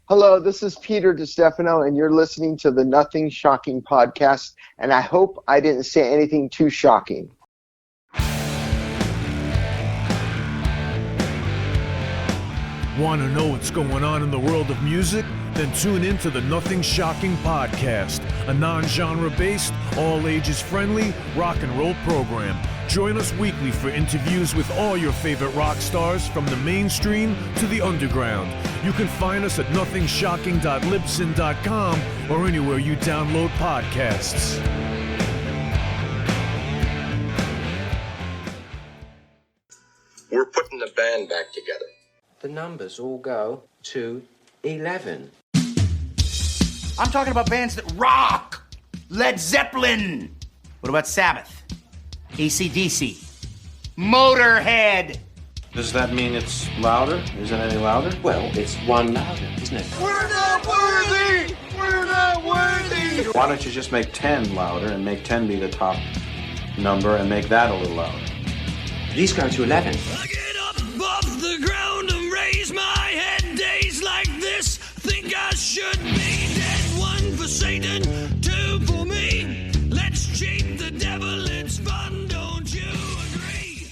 Hello, this is Peter DiStefano, and you're listening to the Nothing Shocking podcast, and I hope I didn't say anything too shocking. Want to know what's going on in the world of music? Then tune in to the Nothing Shocking podcast, a non-genre based, all-ages friendly rock and roll program. Join us weekly for interviews with all your favorite rock stars from the mainstream to the underground. You can find us at nothingshocking.libsyn.com or anywhere you download podcasts. We're putting the band back together. The numbers all go to 11. I'm talking about bands that rock. Led Zeppelin. What about Sabbath? AC/DC. Motorhead. Does that mean it's louder? Isn't it any louder? Well, it's one louder, isn't it? We're not worthy. We're not worthy. Why don't you just make 10 louder and make 10 be the top number and make that a little louder? These go to 11. I get up off the ground and raise my head. Days like this, think I should be dead. One for Satan, two for me. Let's cheat the devil, it's fun, don't you agree?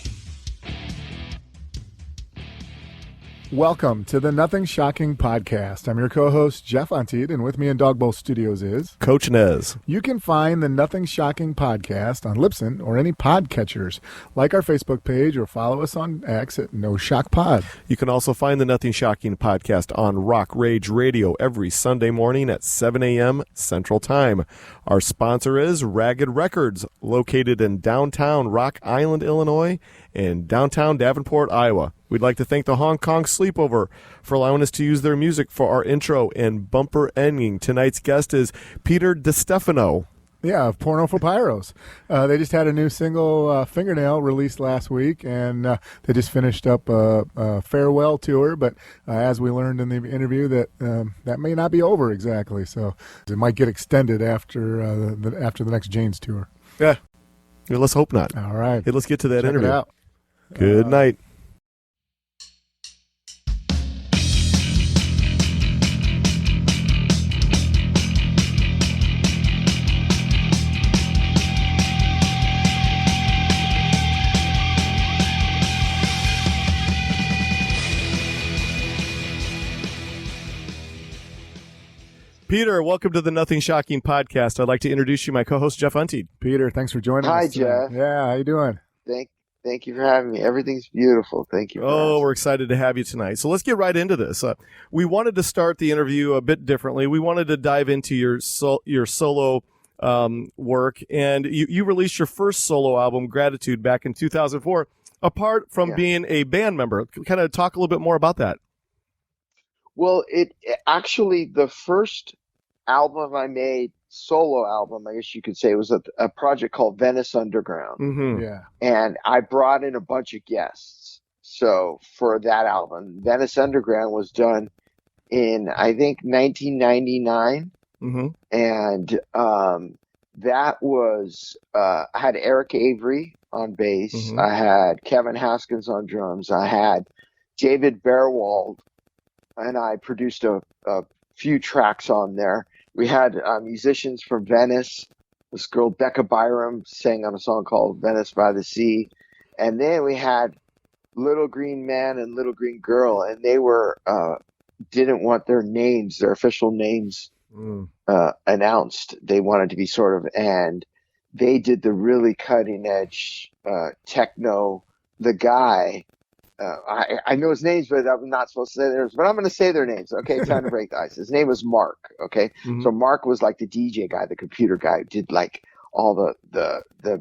Welcome to the Nothing Shocking podcast. I'm your co-host, Jeff Untied, and with me in Dog Bowl Studios is Coach Nez. You can find the Nothing Shocking podcast on Libsyn or any podcatchers. Like our Facebook page or follow us on X at No Shock Pod. You can also find the Nothing Shocking podcast on Rock Rage Radio every Sunday morning at 7 a.m. Central Time. Our sponsor is Ragged Records, located in downtown Rock Island, Illinois, and downtown Davenport, Iowa. We'd like to thank the Hong Kong Sleepover for allowing us to use their music for our intro and bumper ending. Tonight's guest is Peter DiStefano. Yeah, of Porno for Pyros. They just had a new single, Fingernail, released last week, and they just finished up a farewell tour. But as we learned in the interview, that may not be over exactly. So it might get extended after the next Jane's tour. Yeah. Well, let's hope not. All right. Hey, let's get to that Check interview. It out. Good night. Peter, welcome to the Nothing Shocking podcast. I'd like to introduce you, my co-host, Jeff Untied. Peter, thanks for joining us. Hi, tonight. Jeff. Yeah, how you doing? Thank you for having me. Everything's beautiful. Thank you. We're excited to have you tonight. So let's get right into this. We wanted to start the interview a bit differently. We wanted to dive into your solo work, and you released your first solo album, Gratitude, back in 2004. Apart from being a band member, kind of talk a little bit more about that. Well, it actually, the first album I made, solo album, I guess you could say, was a project called Venice Underground. Mm-hmm. Yeah. And I brought in a bunch of guests. So for that album, Venice Underground was done in, I think, 1999. Mm-hmm. And that was, I had Eric Avery on bass. Mm-hmm. I had Kevin Haskins on drums. I had David Bearwald, and I produced a few tracks on there. We had musicians from Venice. This girl, Becca Byram, sang on a song called Venice by the Sea. And then we had Little Green Man and Little Green Girl, and they were didn't want their names, their official names, announced. They wanted to be sort of, and they did the really cutting edge techno. The guy, I know his names, but I'm not supposed to say theirs, but I'm going to say their names. Okay, time to break the ice. His name was Mark. Okay, So Mark was like the DJ guy, the computer guy, did like all the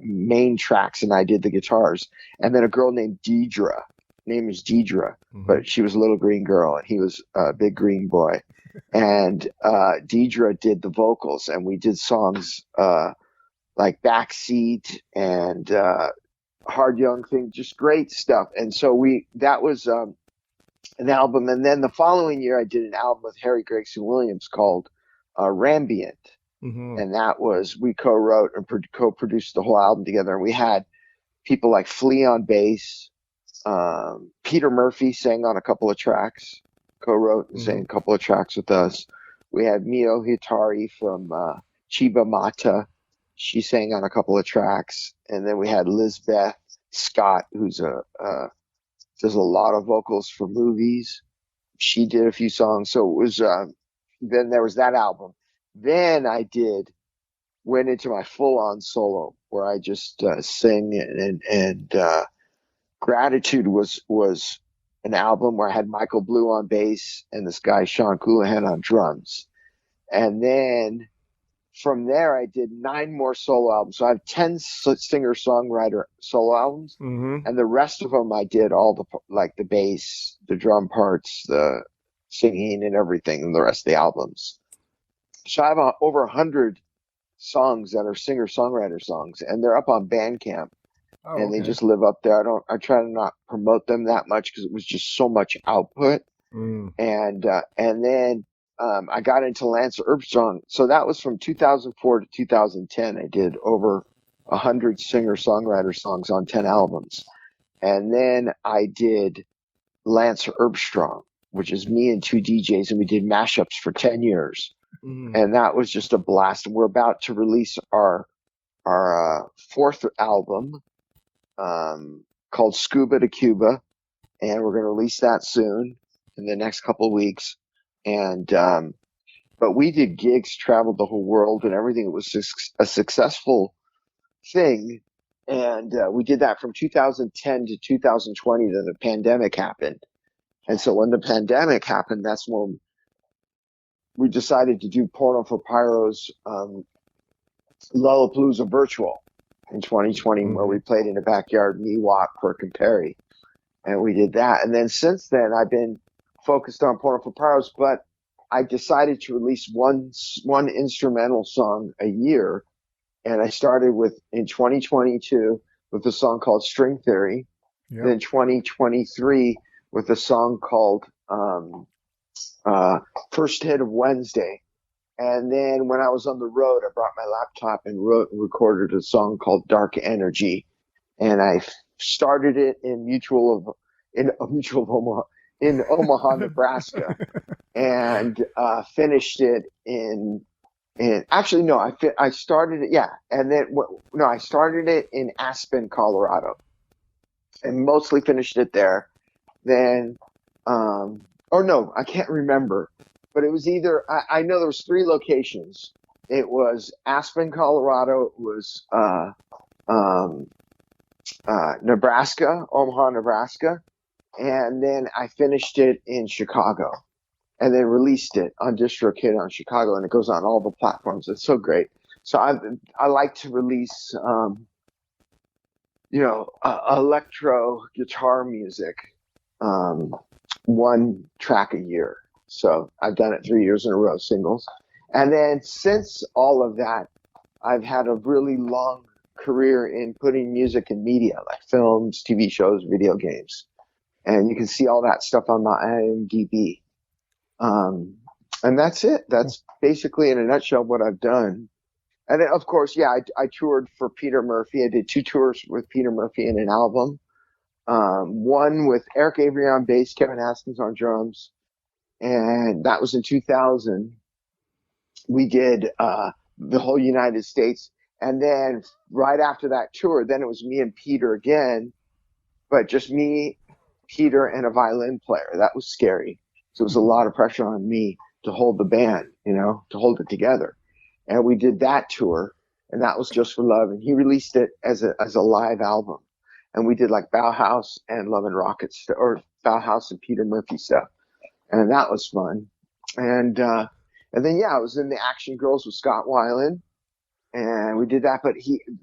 main tracks, and I did the guitars. And then a girl named Deidre. Name is Deidre, but she was a little green girl, and he was a big green boy. And Deidre did the vocals, and we did songs like Backseat and Hard Young Thing, just great stuff. And so that was an album. And then the following year, I did an album with Harry Gregson Williams called Rambient. And that was, we co-wrote and co-produced the whole album together. And we had people like Flea on bass. Peter Murphy sang on a couple of tracks, co-wrote and sang a couple of tracks with us. We had Mio Hitari from Chiba Mata. She sang on a couple of tracks. And then we had Lizbeth Scott, who's does a lot of vocals for movies. She did a few songs. So it was, then there was that album. Then I went into my full-on solo where I just sing and Gratitude was an album where I had Michael Blue on bass and this guy Sean Coulihan on drums. And then from there I did 9 more solo albums. So I have 10 singer-songwriter solo albums, and the rest of them I did all the bass, the drum parts, the singing and everything, and the rest of the albums. So I have over 100 songs that are singer-songwriter songs, and they're up on Bandcamp. And they just live up there. I try to not promote them that much because it was just so much output. And then I got into Lance Herbstrong. So that was from 2004 to 2010. I did over 100 singer-songwriter songs on 10 albums. And then I did Lance Herbstrong, which is me and 2 DJs, and we did mashups for 10 years. And that was just a blast. And we're about to release our 4th album, called Scuba to Cuba, and we're going to release that soon in the next couple of weeks. And but we did gigs, traveled the whole world and everything. It was a successful thing, and we did that from 2010 to 2020. Then the pandemic happened, and so when the pandemic happened, that's when we decided to do Porno for Pyros, Lollapalooza virtual in 2020, where we played in the backyard, Miwok, Quirk, and Perry. And we did that. And then since then, I've been focused on Porno for Pyros, but I decided to release one instrumental song a year. And I started in 2022 with a song called String Theory. Yep. Then 2023 with a song called First Hit of Wednesday. And then when I was on the road, I brought my laptop and wrote and recorded a song called Dark Energy. And I started it in Omaha, Nebraska, and finished it I started it, and then, I started it in Aspen, Colorado, and mostly finished it there. Then, I can't remember. But it was either, I know there was 3 locations. It was Aspen, Colorado. It was Nebraska, Omaha, Nebraska. And then I finished it in Chicago. And then released it on DistroKid on Chicago. And it goes on all the platforms. It's so great. So I like to release, electro guitar music, 1 track a year. So I've done it 3 years in a row, singles. And then since all of that, I've had a really long career in putting music in media, like films, TV shows, video games. And you can see all that stuff on my IMDb. And that's it. That's basically in a nutshell what I've done. And then, of course, I toured for Peter Murphy. I did 2 tours with Peter Murphy in an album. One with Eric Avery on bass, Kevin Haskins on drums. And that was in 2000. We did the whole United States. And then right after that tour, then it was me and Peter again, but just me, Peter, and a violin player. That was scary. So it was a lot of pressure on me to hold the band, to hold it together. And we did that tour, and that was Just for Love. And he released it as a live album. And we did like Bauhaus and Love and Rockets, or Bauhaus and Peter Murphy stuff. And that was fun. And then, I was in the Action Girls with Scott Weiland, and we did that. But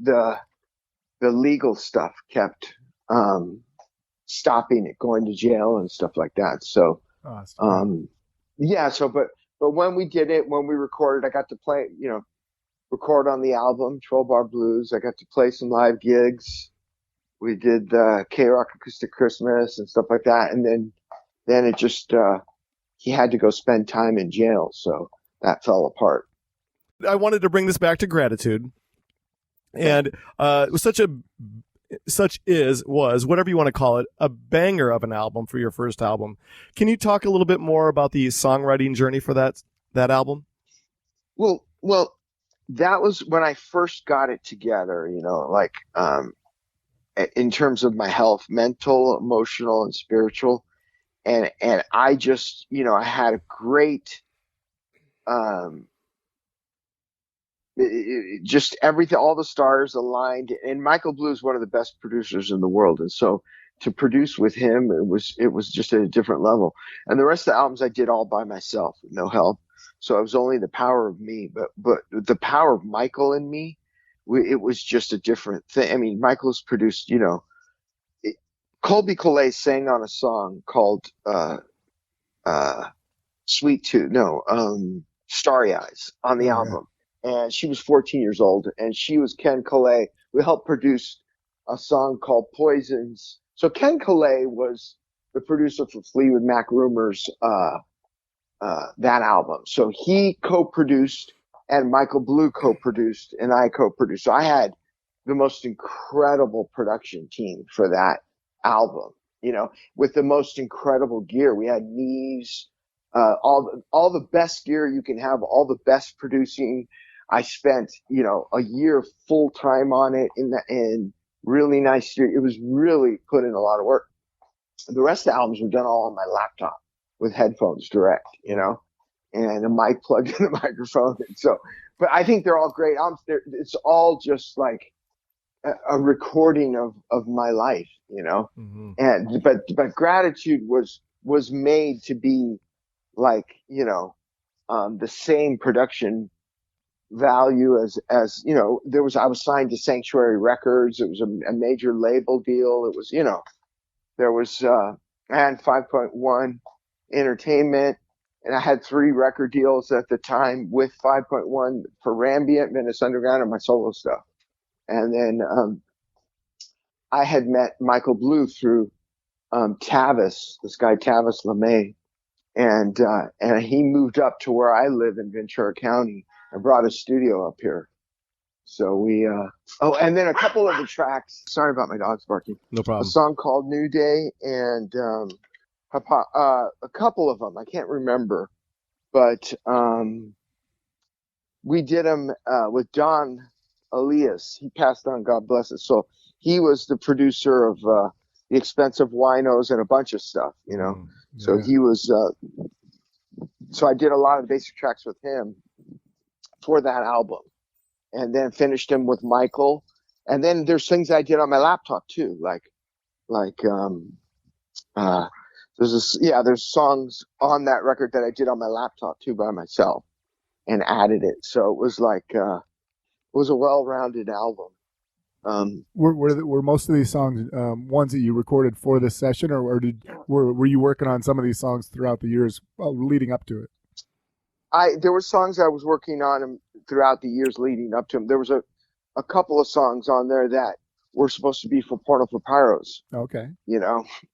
the legal stuff kept stopping it, going to jail and stuff like that. So, but when we did it, when we recorded, I got to play, record on the album, 12 Bar Blues. I got to play some live gigs. We did the K-Rock Acoustic Christmas and stuff like that. And then it just, he had to go spend time in jail, so that fell apart. I wanted to bring this back to Gratitude, and it was such a was, whatever you want to call it, a banger of an album for your first album. Can you talk a little bit more about the songwriting journey for that album? Well, that was when I first got it together, like in terms of my health, mental, emotional, and spiritual. And I just, I had a great, just everything, all the stars aligned. And Michael Blue is one of the best producers in the world. And so to produce with him, it was just at a different level. And the rest of the albums I did all by myself, with no help. So it was only the power of me, but the power of Michael in me, it was just a different thing. I mean, Michael's produced, Colby Collet sang on a song called Sweet Tooth, Starry Eyes on the album. And she was 14 years old, and she was Ken Collet, who helped produce a song called Poisons. So Ken Collet was the producer for Fleetwood Mac Rumors, that album. So he co-produced, and Michael Blue co-produced, and I co-produced. So I had the most incredible production team for that album, with the most incredible gear. We had Neves, all the best gear you can have, all the best producing. I spent, a year full time on it in really nice gear. It was really put in a lot of work. The rest of the albums were done all on my laptop with headphones direct, and a mic plugged in the microphone. And so, but I think they're all great albums. It's all just like a recording of my life, Mm-hmm. and but Gratitude was made to be like, the same production value as I was signed to Sanctuary Records. It was a major label deal. It was, there was I had 5.1 Entertainment, and I had 3 record deals at the time with 5.1 for Rambient, Venice Underground, and my solo stuff. And then I had met Michael Blue through Tavis, this guy Tavis LeMay, and he moved up to where I live in Ventura County and brought a studio up here. So we and then a couple of the tracks. Sorry about my dogs barking. No problem. A song called New Day, and a couple of them I can't remember, but we did them with Don Elias. He passed on, God bless his soul. He was the producer of The Expensive Winos and a bunch of stuff, Yeah. So he was. So I did a lot of basic tracks with him for that album, and then finished him with Michael. And then there's things I did on my laptop too, there's songs on that record that I did on my laptop too by myself and added it. So it was like it was a well-rounded album. Were most of these songs ones that you recorded for this session, or were you working on some of these songs throughout the years leading up to it? There were songs I was working on throughout the years leading up to them. There was a couple of songs on there that were supposed to be for Porno for Pyros. Okay.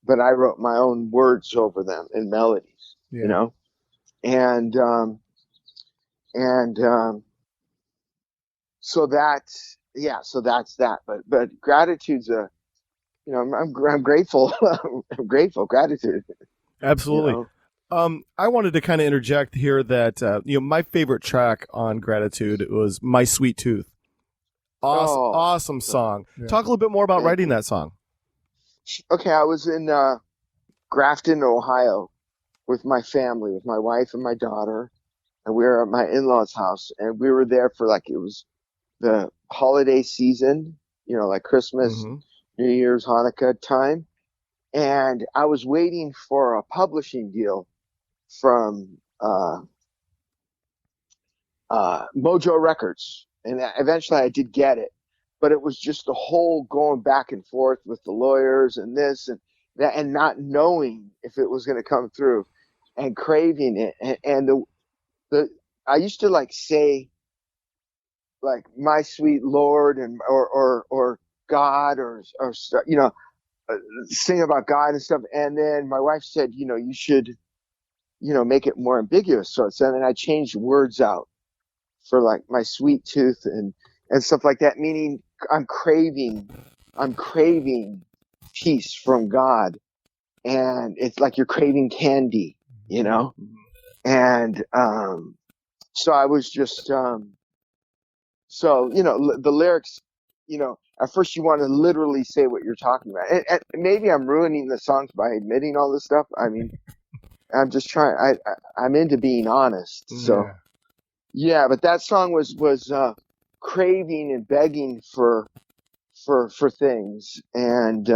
But I wrote my own words over them and melodies. Yeah. So that's that. But Gratitude's I'm grateful. I'm grateful. Gratitude. Absolutely. I wanted to kind of interject here that my favorite track on Gratitude was My Sweet Tooth. Awesome song. Yeah. Talk a little bit more about writing that song. Okay, I was in Grafton, Ohio with my family, with my wife and my daughter, and we were at my in-laws' house, and we were there for it was the holiday season, like Christmas, Mm-hmm. New Year's, Hanukkah time. And I was waiting for a publishing deal from Mojo Records. And eventually I did get it. But it was just the whole going back and forth with the lawyers and this and that, and not knowing if it was going to come through and craving it. And I used to say, my sweet Lord, and or God, or sing about God and stuff. And then my wife said, you should, make it more ambiguous. So then I changed words out for my sweet tooth and stuff like that, meaning I'm craving I'm craving peace from God, and it's like you're craving candy, you know? And, so I was just, so, the lyrics, at first you want to literally say what you're talking about. And maybe I'm ruining the songs by admitting all this stuff. I mean, I'm just trying, I'm into being honest. So yeah, but that song was, craving and begging for things. And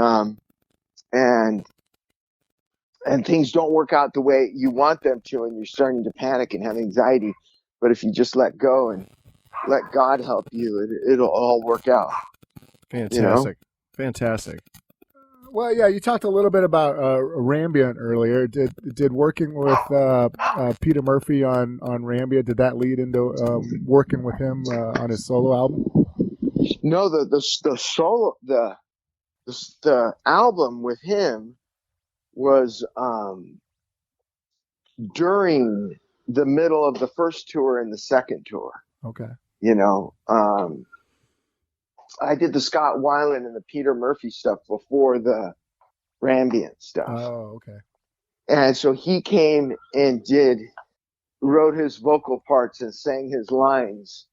things don't work out the way you want them to, and you're starting to panic and have anxiety. But if you just let go and let God help you, it'll all work out. Fantastic. Fantastic. Well, yeah, you talked a little bit about Rambient earlier. Did working with Peter Murphy on Rambient, did that lead into working with him on his solo album? No, the solo the album with him was during the middle of the first tour and the second tour. Okay. I did the Scott Weiland and the Peter Murphy stuff before the Rambient stuff. Oh, okay. And so he came and wrote his vocal parts and sang his lines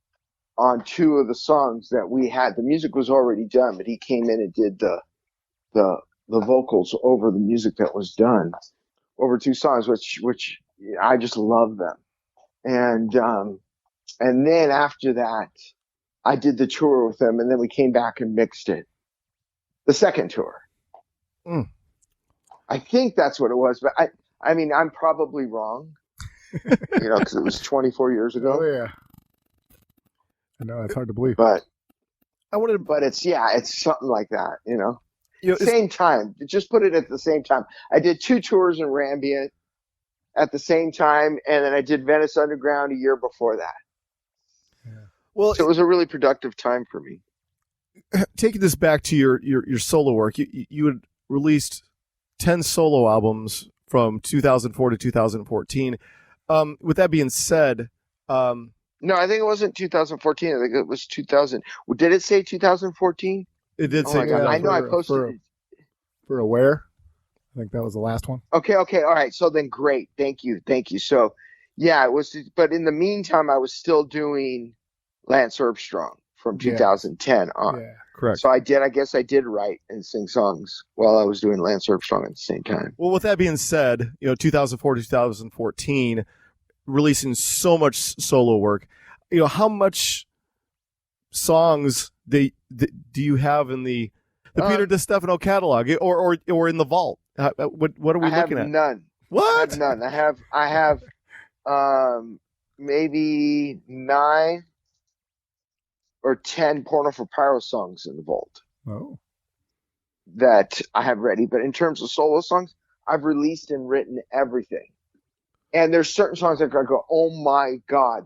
on two of the songs that we had. The music was already done, but he came in and did the vocals over the music that was done over two songs, which I just love them. And then after that, I did the tour with them, and then we came back and mixed it. The second tour. I think that's what it was, but I mean, I'm probably wrong, because it was 24 years ago. Oh, yeah. I know, it's hard to believe. But it's it's something like that, Same time. Just put it at the same time. I did two tours in Rambient at the same time, and then I did Venice Underground a year before that. Yeah. Well, so it was a really productive time for me. Taking this back to your solo work, you had released 10 solo albums from 2004 to 2014. With that being said, no, I think it wasn't 2014. I think it was 2000. Did it say 2014? It did say. Yeah, I know I posted it. For Aware, I think that was the last one. Okay, all right. So then, great. Thank you. So, yeah, it was. But in the meantime, I was still doing Lance Herbstrong from 2010 on. Yeah, correct. So I guess I did write and sing songs while I was doing Lance Herbstrong at the same time. Well, with that being said, 2004 to 2014, releasing so much solo work, how much songs do you have in the Peter DiStefano catalog or in the vault? What are we looking at? None. What? I have none. I have maybe 9 or 10 Porno for Pyros songs in the vault. Oh. That I have ready. But in terms of solo songs, I've released and written everything. And there's certain songs that I go, oh my God,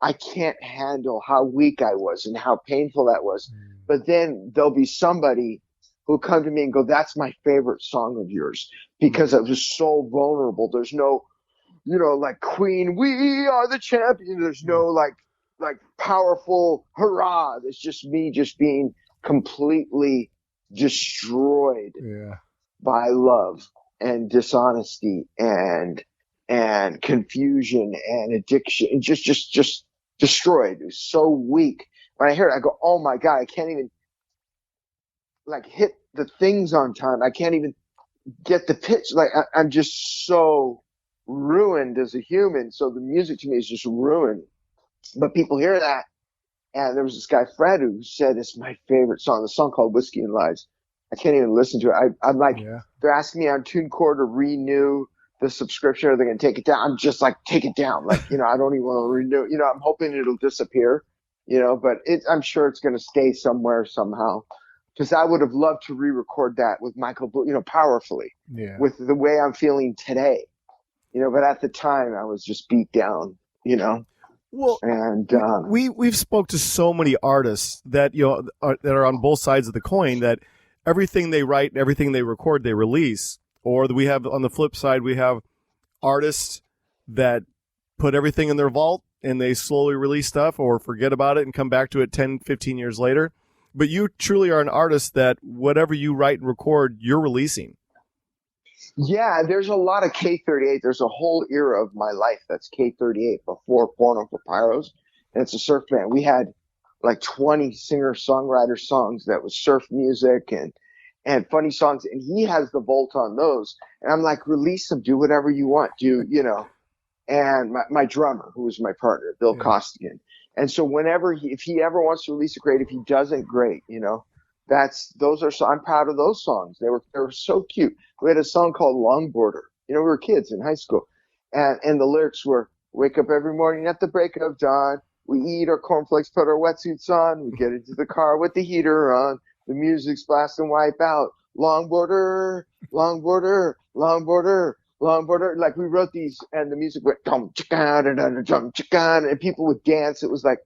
I can't handle how weak I was and how painful that was. But then there'll be somebody who'll come to me and go, that's my favorite song of yours because it was so vulnerable. There's no, like Queen, we are the champion. There's no like powerful hurrah. It's just me just being completely destroyed by love and dishonesty and confusion and addiction and just destroyed. It was so weak. When I hear it, I go, oh my God, I can't even hit the things on time. I can't even get the pitch. I'm just so ruined as a human. So the music to me is just ruined. But people hear that. And there was this guy, Fred, who said it's my favorite song, the song called Whiskey and Lies. I can't even listen to it. I'm like, they're asking me on TuneCore to renew the subscription, or they're going to take it down. I'm just like, take it down. I don't even want to renew. I'm hoping it'll disappear, but I'm sure it's going to stay somewhere somehow. Because I would have loved to re-record that with Michael Blue, powerfully, with the way I'm feeling today, but at the time I was just beat down, Well, and we've spoke to so many artists that that are on both sides of the coin, that everything they write and everything they record they release. Or we have on the flip side, we have artists that put everything in their vault and they slowly release stuff or forget about it and come back to it 10, 15 years later. but you truly are an artist that whatever you write and record, you're releasing. Yeah, there's a lot of K38. There's a whole era of my life that's K38 before Porno for Pyros. And it's a surf band. We had like 20 singer-songwriter songs that was surf music and funny songs. And he has the vault on those. And I'm like, release them, do whatever you want, And my drummer, who was my partner, Bill Costigan. And so if he ever wants to release it, great. If he doesn't, great. I'm proud of those songs. They were so cute. We had a song called Longboarder. We were kids in high school, and the lyrics were, "Wake up every morning at the break of dawn. We eat our cornflakes, put our wetsuits on. We get into the car with the heater on. The music's blasting, wipe out. Longboarder, longboarder, longboarder, longboarder." Like we wrote these, and the music went dum chicka da da dum chicka, and people would dance. It was like,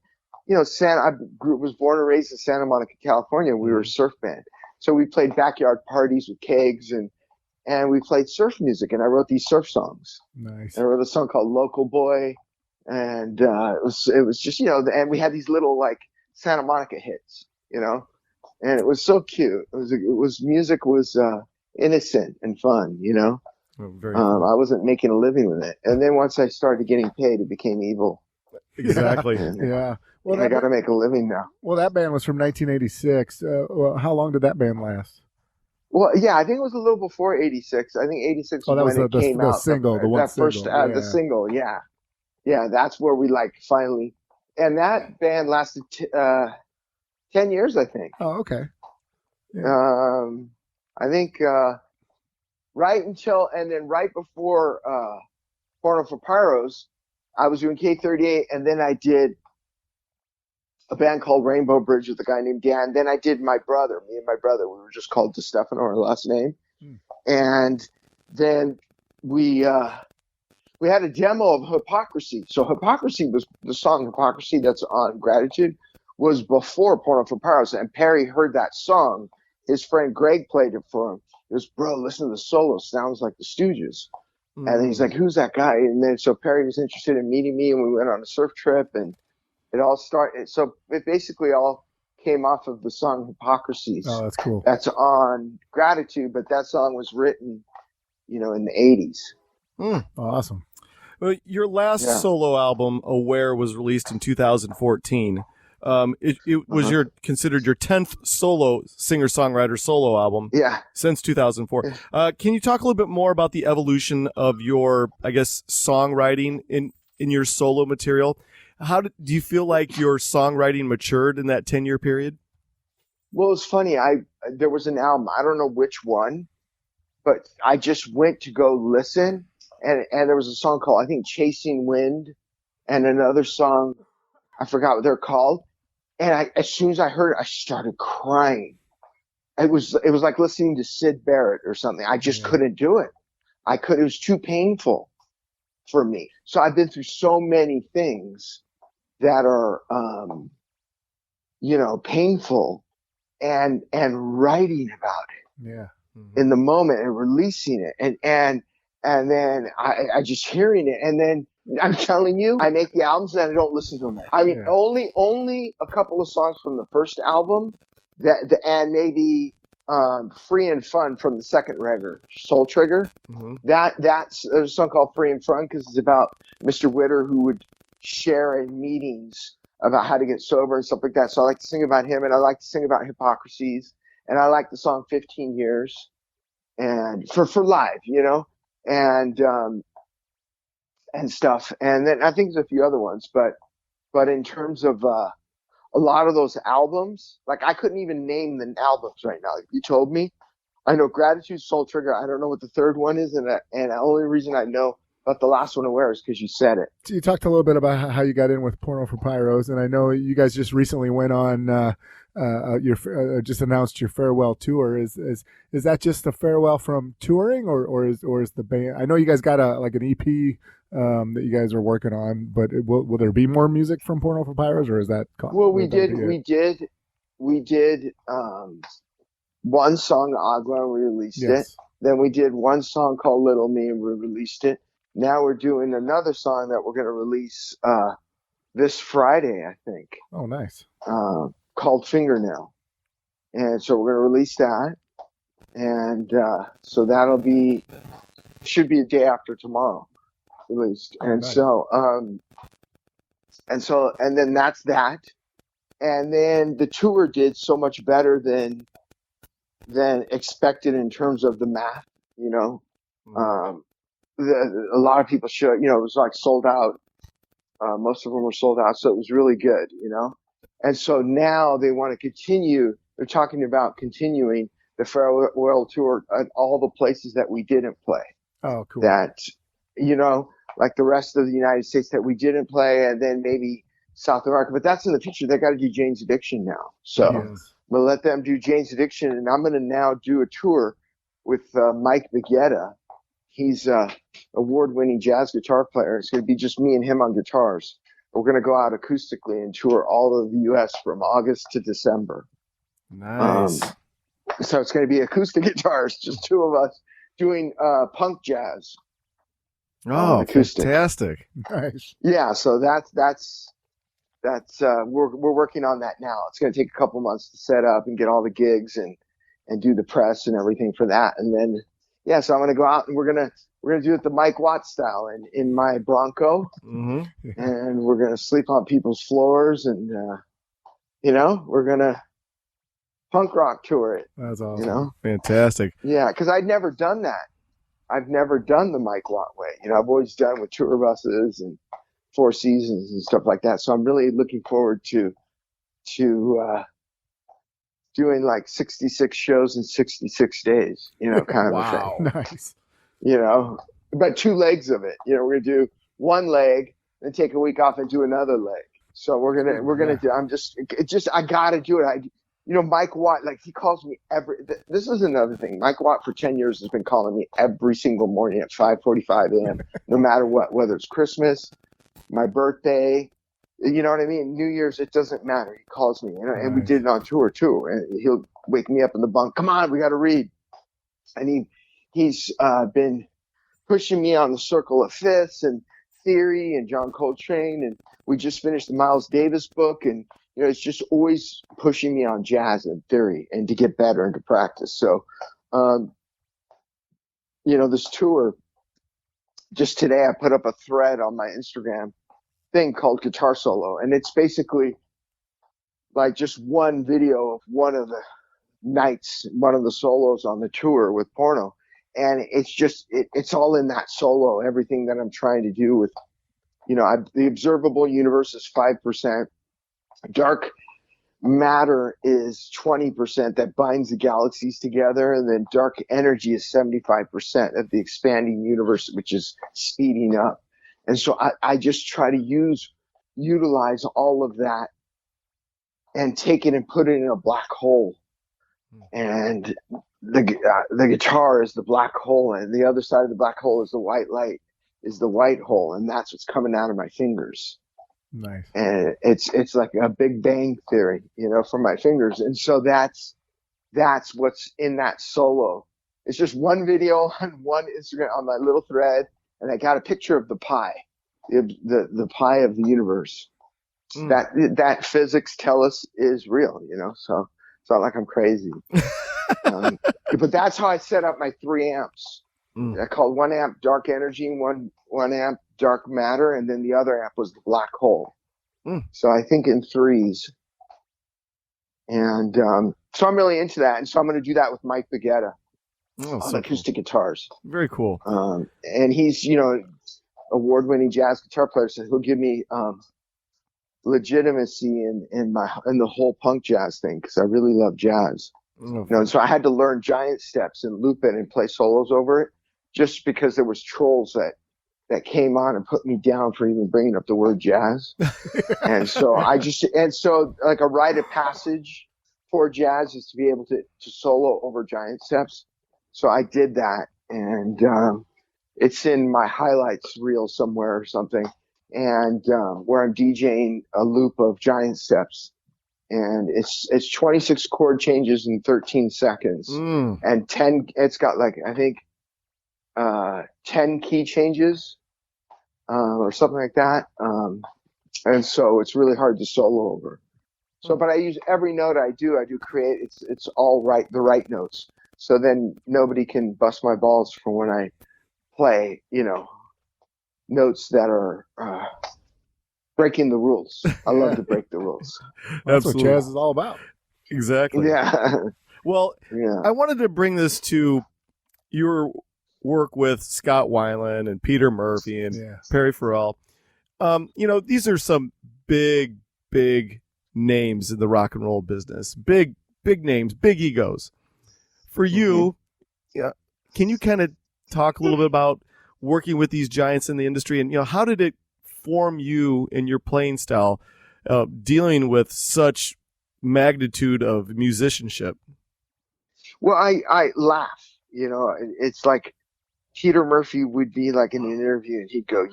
I was born and raised in Santa Monica, California. We were a surf band. So we played backyard parties with kegs and we played surf music, and I wrote these surf songs. Nice. I wrote a song called Local Boy, and it was just, and we had these little like Santa Monica hits, and it was so cute. Music was innocent and fun, Oh, very cool. I wasn't making a living with it. And then once I started getting paid, it became evil. Exactly. Yeah. Well, I got to make a living now. Well, that band was from 1986. How long did that band last? Well, yeah, I think it was a little before 86. I think 86 that was when it came out. Single, the single, yeah. Yeah, that's where we finally. And that band lasted 10 years, I think. Oh, okay. Yeah. I think right before Porno for Pyros, I was doing K38, and then I did a band called Rainbow Bridge with a guy named Dan. Then I did me and my brother. We were just called DiStefano, our last name. And then we had a demo of Hypocrisy. So Hypocrisy was the song Hypocrisy that's on Gratitude was before Porno for Pyros. And Perry heard that song. His friend Greg played it for him. He goes, "Bro, listen to the solo. Sounds like the Stooges." And then he's like, "Who's that guy?" And then so Perry was interested in meeting me, and we went on a surf trip, and it all started. So it basically all came off of the song Hypocrisies. Oh, that's cool. That's on Gratitude, but that song was written, in the 80s. Awesome. Well, your last solo album, Aware, was released in 2014. It was considered your 10th solo singer-songwriter solo album since 2004. Can you talk a little bit more about the evolution of your, I guess, songwriting in your solo material? How do you feel like your songwriting matured in that 10-year period? Well, it's funny. There was an album, I don't know which one, but I just went to go listen, and there was a song called, I think, Chasing Wind, and another song, I forgot what they're called. And as soon as I heard it, I started crying. It was like listening to Syd Barrett or something. I just couldn't do it. It was too painful for me. So I've been through so many things that are, painful, and writing about it. Yeah. In the moment and releasing it. And then I just hearing it. And then I'm telling you, I make the albums and I don't listen to them. I mean, only a couple of songs from the first album and maybe Free and Fun from the second record, Soul Trigger. There's a song called Free and Fun because it's about Mr. Witter who would share in meetings about how to get sober and stuff like that. So I like to sing about him, and I like to sing about Hypocrisies, and I like the song 15 Years and for live, and stuff. And then I think there's a few other ones, but in terms of a lot of those albums, like I couldn't even name the albums right now. Like you told me, I know Gratitude, Soul Trigger. I don't know what the third one is, and the only reason I know about the last one, Aware, is because you said it. So you talked a little bit about how you got in with Porno for Pyros, and I know you guys just recently went on just announced your farewell tour. Is that just a farewell from touring, or is the band? I know you guys got an EP that you guys are working on, but will there be more music from Porno for Pyros, or is that? Well, we did one song, Agua, and we released it. Then we did one song called Little Me, and we released it. Now we're doing another song that we're going to release this Friday, I think. Oh, nice. Called Fingernail. and so we're going to release that, and so should be a day after tomorrow released, and nice. and then that's that, and then the tour did so much better than expected in terms of the math, you know. A lot of people it was like sold out. Most of them were sold out, so it was really good, you know. And so now they want to continue. They're talking about continuing the farewell tour at all the places that we didn't play. Oh, cool. That, you know, like the rest of the United States that we didn't play, and then maybe South America. But that's in the future. They got to do Jane's Addiction now. So Yes. I'm going to let them do Jane's Addiction, and I'm going to now do a tour with Mike Baguetta. He's a award-winning jazz guitar player. It's going to be just me and him on guitars. We're going to go out acoustically and tour all of the U.S. from August to December. Nice. So it's going to be acoustic guitars, just two of us doing punk jazz. Oh, acoustic. Fantastic. Nice. Yeah, so that's we're working on that now. It's going to take a couple months to set up and get all the gigs and do the press and everything for that, and then so I'm going to go out and we're going to do it the Mike Watt style in my Bronco, Mm-hmm. and we're going to sleep on people's floors, and we're going to punk rock tour it. That's awesome. You know, Fantastic. yeah, because I'd never done that. I've never done the Mike Watt way. You know, I've always done with tour buses and Four Seasons and stuff like that. So I'm really looking forward to doing like 66 shows in 66 days, you know, kind of a thing. Nice. You know, but 2 legs of it. You know, we're gonna do one leg, then take a week off and do another leg. So we're gonna do. I gotta do it. Mike Watt, like, he calls me this is another thing. Mike Watt for 10 years has been calling me every single morning at 5:45 a.m. no matter what, whether it's Christmas, my birthday, you know what I mean? New Year's, it doesn't matter. He calls me, and we did it on tour too. And he'll wake me up in the bunk. Come on, we got to read. And he's been pushing me on the Circle of Fifths and Theory and John Coltrane, and we just finished the Miles Davis book, and it's just always pushing me on jazz and theory and to get better and to practice. So, this tour. Just today, I put up a thread on my Instagram thing called Guitar Solo, and it's basically like just one video of one of the nights, one of the solos on the tour with Porno, and it's just it's all in that solo. Everything that I'm trying to do with, the observable universe is 5%, dark matter is 20% that binds the galaxies together, and then dark energy is 75% of the expanding universe, which is speeding up. And so I just try to utilize all of that and take it and put it in a black hole. And the guitar is the black hole, and the other side of the black hole is the white light, is the white hole, and that's what's coming out of my fingers. Nice. And it's like a Big Bang theory, from my fingers. And so that's what's in that solo. It's just one video on one Instagram on my little thread, and I got a picture of the pie, the pie of the universe. That physics tell us is real, so it's not like I'm crazy. But that's how I set up my 3 amps. I called one amp dark energy, one amp dark matter, and then the other amp was the black hole. So I think in 3s. And so I'm really into that. And so I'm going to do that with Mike Baguetta on acoustic guitars. Very cool. And he's, award-winning jazz guitar player, so he'll give me legitimacy in the whole punk jazz thing, because I really love jazz. And so I had to learn giant steps and loop it and play solos over it, just because there was trolls that came on and put me down for even bringing up the word jazz. And so like a rite of passage for jazz is to be able to solo over giant steps. So I did that, and it's in my highlights reel somewhere or something, and where I'm DJing a loop of giant steps, and it's 26 chord changes in 13 seconds, and 10. It's got like, I think 10 key changes or something like that, and so it's really hard to solo over. So, but I use every note I do create. It's all right, the right notes. So then nobody can bust my balls for when I play, notes that are breaking the rules. I love to break the rules. That's what jazz is all about. Exactly. Yeah. Well, Yeah. I wanted to bring this to your work with Scott Weiland and Peter Murphy and Perry Farrell. These are some big names in the rock and roll business. Big names, big egos. For you, can you kind of talk a little bit about working with these giants in the industry, and how did it form you in your playing style, dealing with such magnitude of musicianship? Well, I laugh. It's like Peter Murphy would be like in an interview, and he'd go,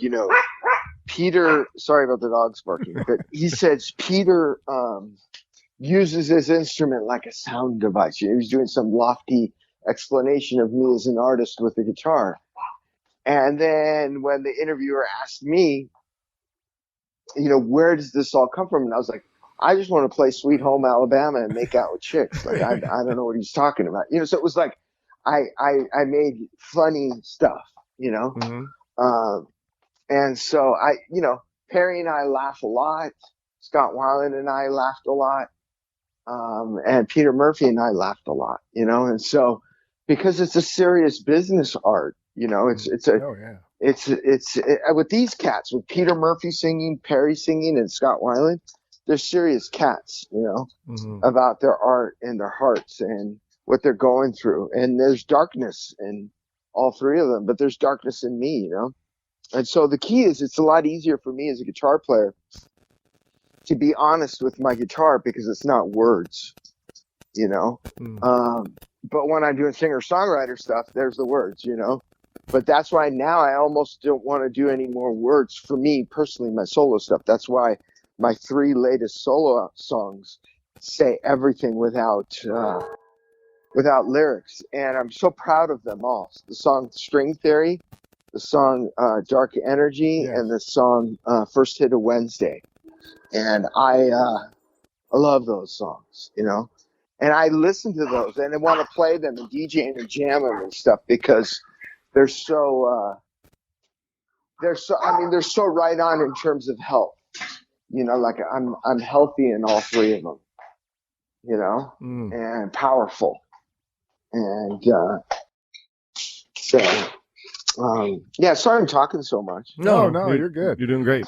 Peter. Sorry about the dogs barking, but he says Peter uses his instrument like a sound device. He was doing some lofty explanation of me as an artist with the guitar. And then when the interviewer asked me, where does this all come from? And I was like, I just want to play Sweet Home Alabama and make out with chicks. Like, I don't know what he's talking about. So it was like, I made funny stuff, and so Perry and I laugh a lot. Scott Weiland and I laughed a lot. And Peter Murphy and I laughed a lot, and so because it's a serious business art, it's with these cats, with Peter Murphy singing, Perry singing, and Scott Weiland, they're serious cats, about their art and their hearts and what they're going through. And there's darkness in all three of them, but there's darkness in me, And so the key is it's a lot easier for me as a guitar player to be honest with my guitar because it's not words, But when I'm doing singer-songwriter stuff, there's the words, But that's why now I almost don't want to do any more words for me personally, my solo stuff. That's why my 3 latest solo songs say everything without lyrics. And I'm so proud of them all. The song String Theory, the song Dark Energy, and the song First Hit of Wednesday. And I love those songs, and I listen to those and I want to play them and DJ and jam them and stuff because they're so right on in terms of health, like I'm healthy in all 3 of them, and powerful. And sorry I'm talking so much. No, you're good. You're doing great.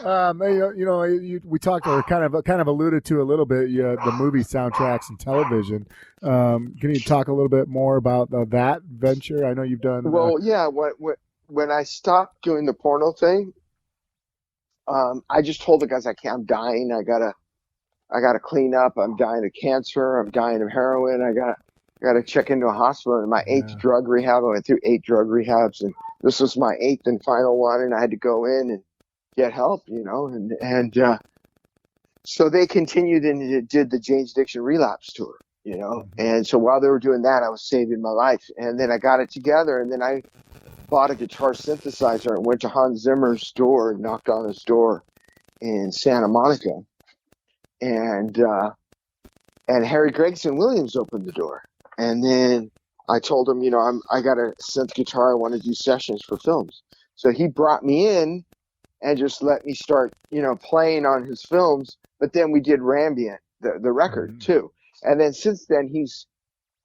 We talked or kind of alluded to a little bit the movie soundtracks and television. Can you talk a little bit more about that venture? I know you've done. Well, when I stopped doing the porno thing, I just told the guys I'm dying. I gotta clean up. I'm dying of cancer. I'm dying of heroin. I gotta check into a hospital. In my 8th drug rehab, I went through 8 drug rehabs, and this was my 8th and final one, and I had to go in and get help, and so they continued and did the Jane's Addiction Relapse tour, and so while they were doing that, I was saving my life, and then I got it together, and then I bought a guitar synthesizer and went to Hans Zimmer's door and knocked on his door in Santa Monica, and Harry Gregson Williams opened the door, and then I told him, I got a synth guitar. I want to do sessions for films. So he brought me in and just let me start, playing on his films. But then we did Rambient, the record too. And then since then, he's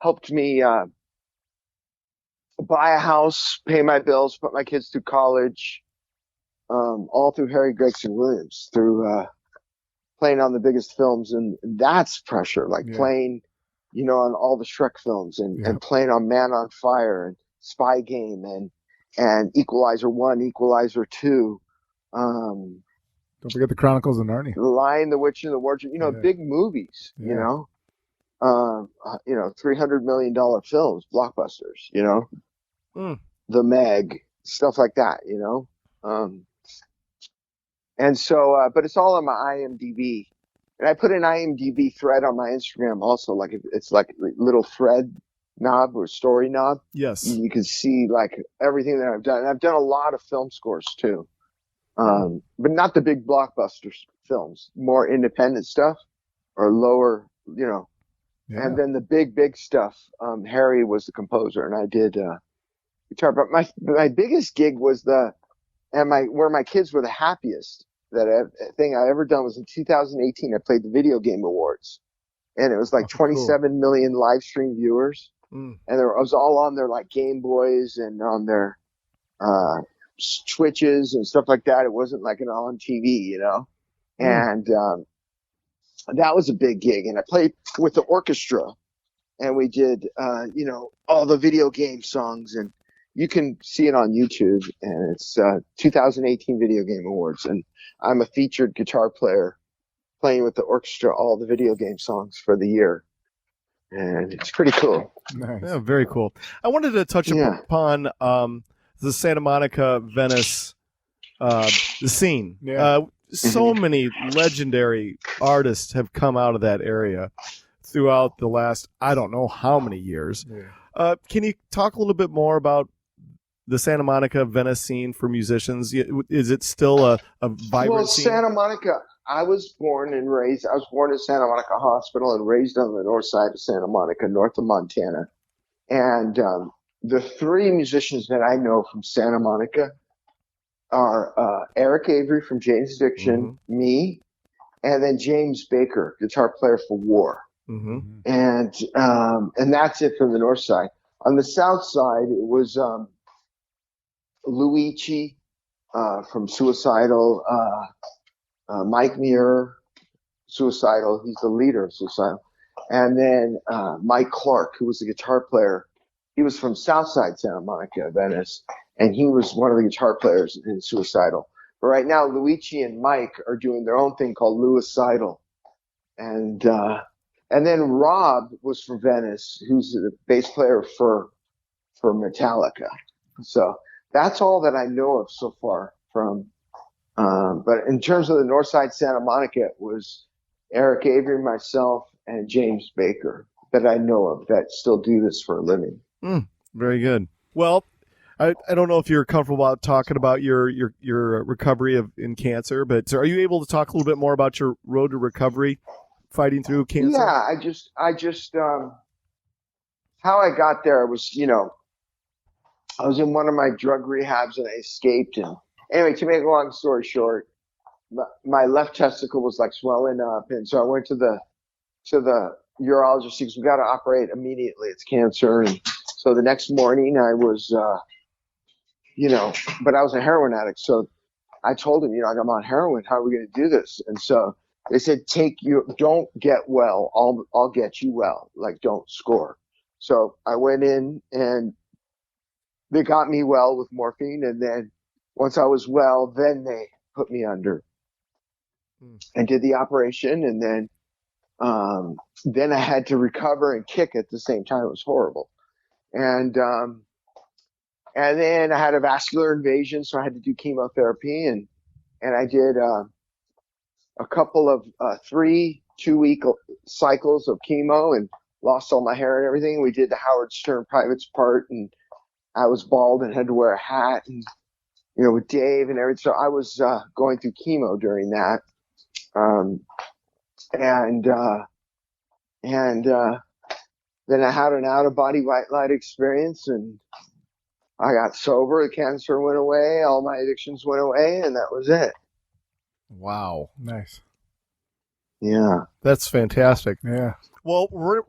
helped me buy a house, pay my bills, put my kids through college, all through Harry Gregson Williams, through playing on the biggest films. And that's pressure, playing on all the Shrek films and playing on Man on Fire and Spy Game and Equalizer 1, Equalizer 2. Don't forget the Chronicles of Narnia. The Lion, the Witch, and the Wardrobe. Big movies. $300 million films, blockbusters. The Meg, stuff like that. And so, but it's all on my IMDb. And I put an IMDb thread on my Instagram also, it's like a little thread knob or story knob. Yes. You can see everything that I've done. And I've done a lot of film scores too. But not the big blockbuster films, more independent stuff. or lower, Yeah. And then the big stuff, Harry was the composer, and I did guitar. But my biggest gig was where my kids were the happiest thing I ever done was in 2018. I played the Video Game Awards, and it was like 27 million live stream viewers, and I was all on their like Game Boys and on their Twitches and stuff like that. It wasn't like an on TV, and that was a big gig. And I played with the orchestra, and we did all the video game songs, and you can see it on YouTube, and it's 2018 Video Game Awards, and I'm a featured guitar player playing with the orchestra all the video game songs for the year, and it's pretty cool. Nice. Yeah, very cool. I wanted to touch upon the Santa Monica, Venice, the scene. Yeah. So many legendary artists have come out of that area throughout the last, I don't know how many years. Yeah. Can you talk a little bit more about the Santa Monica, Venice scene for musicians? Is it still a vibrant scene? Santa Monica, I was born in Santa Monica Hospital and raised on the north side of Santa Monica, north of Montana. And the three musicians that I know from Santa Monica are Eric Avery from Jane's Addiction, me, and then James Baker, guitar player for War. And that's it from the north side. On the south side, it was Luigi from Suicidal, Mike Muir, Suicidal. He's the leader of Suicidal. And then Mike Clark, who was the guitar player. He was from Southside Santa Monica, Venice, and he was one of the guitar players in Suicidal. But right now, Luigi and Mike are doing their own thing called Lewicidal. And then Rob was from Venice, who's the bass player for Metallica. So that's all that I know of so far from. But in terms of the north side Santa Monica, it was Eric Avery, myself, and James Baker that I know of that still do this for a living. Very good. Well, I don't know if you're comfortable about talking about your recovery in cancer, but are you able to talk a little bit more about your road to recovery, fighting through cancer? Yeah, I just how I got there was, I was in one of my drug rehabs and I escaped. And anyway, to make a long story short, my left testicle was like swelling up, and so I went to the urologist. He goes, "We got to operate immediately. It's cancer." And so the next morning, I was, but I was a heroin addict. So I told him, I'm on heroin. How are we going to do this? And so they said, don't get well. I'll get you well. Like, don't score. So I went in and they got me well with morphine. And then once I was well, then they put me under and did the operation. And then I had to recover and kick at the same time. It was horrible. And then I had a vascular invasion, so I had to do chemotherapy, and I did a couple of 3 2-week cycles of chemo and lost all my hair and everything. We did the Howard Stern Privates part, and I was bald and had to wear a hat, and with Dave and everything. So I was going through chemo during that, then I had an out-of-body white light experience, and I got sober. The cancer went away. All my addictions went away, and that was it. Wow. Nice. Yeah. That's fantastic. Yeah. Well, we're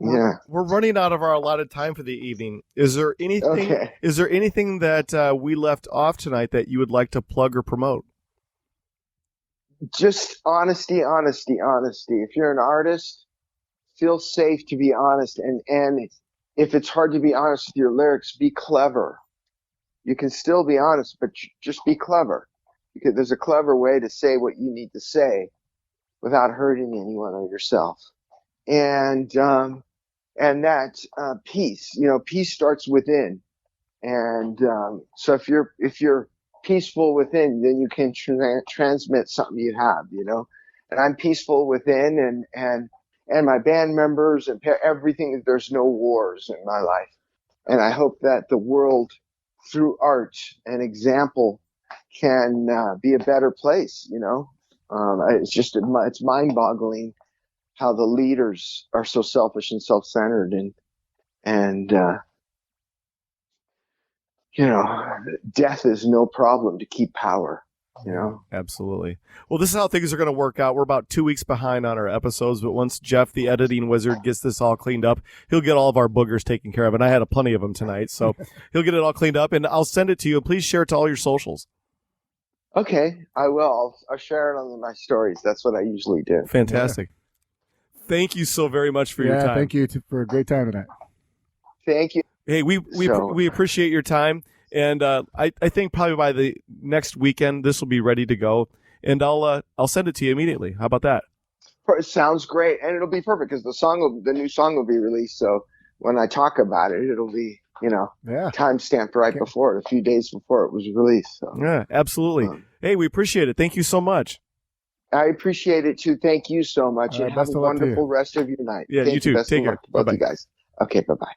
running out of our allotted time for the evening. Is there anything that we left off tonight that you would like to plug or promote? Just honesty. If you're an artist, feel safe to be honest. And if it's hard to be honest with your lyrics, be clever. You can still be honest, but just be clever. Because there's a clever way to say what you need to say without hurting anyone or yourself. And that peace, peace starts within. And so if you're peaceful within, then you can transmit something you have, And I'm peaceful within, and my band members and everything. There's no wars in my life, and I hope that the world, through art and example, can be a better place. It's just it's mind-boggling how the leaders are so selfish and self-centered, and death is no problem to keep power. Absolutely. Well, this is how things are going to work out. We're about 2 weeks behind on our episodes, but once Jeff, the editing wizard, gets this all cleaned up, he'll get all of our boogers taken care of. And I had plenty of them tonight, so he'll get it all cleaned up, and I'll send it to you. Please share it to all your socials. Okay, I will. I'll share it on my stories. That's what I usually do. Fantastic. Yeah. Thank you so very much for your time. Thank you for a great time tonight. Thank you. Hey, we appreciate your time. And I think probably by the next weekend, this will be ready to go. And I'll send it to you immediately. How about that? Sounds great. And it'll be perfect because the new song will be released. So when I talk about it, it'll be, time stamped right before it, a few days before it was released. So. Yeah, absolutely. Hey, we appreciate it. Thank you so much. I appreciate it too. Thank you so much. And have a wonderful rest of your night. Yeah, you too. Take care. Both you guys. Okay, bye-bye.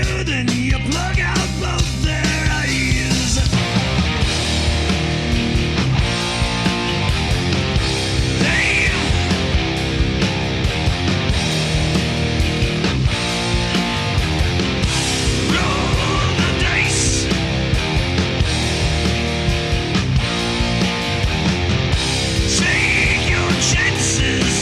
you, then you plug out both their eyes. Damn. Roll the dice. Take your chances.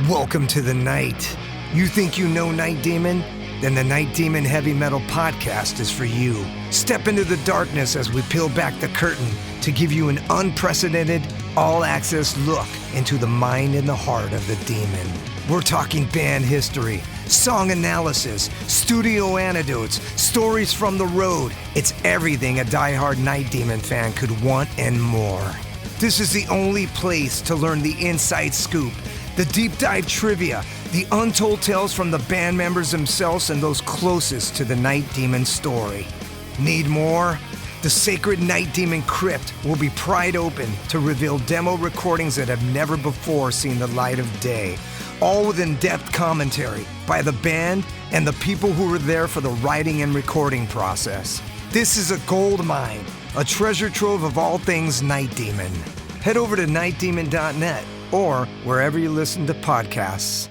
Welcome to the night. You think you know Night Demon? Then the Night Demon Heavy Metal Podcast is for you. Step into the darkness as we peel back the curtain to give you an unprecedented, all-access look into the mind and the heart of the demon. We're talking band history, song analysis, studio anecdotes, stories from the road. It's everything a diehard Night Demon fan could want and more. This is the only place to learn the inside scoop, the deep dive trivia, the untold tales from the band members themselves and those closest to the Night Demon story. Need more? The sacred Night Demon Crypt will be pried open to reveal demo recordings that have never before seen the light of day, all with in-depth commentary by the band and the people who were there for the writing and recording process. This is a gold mine, a treasure trove of all things Night Demon. Head over to nightdemon.net or wherever you listen to podcasts.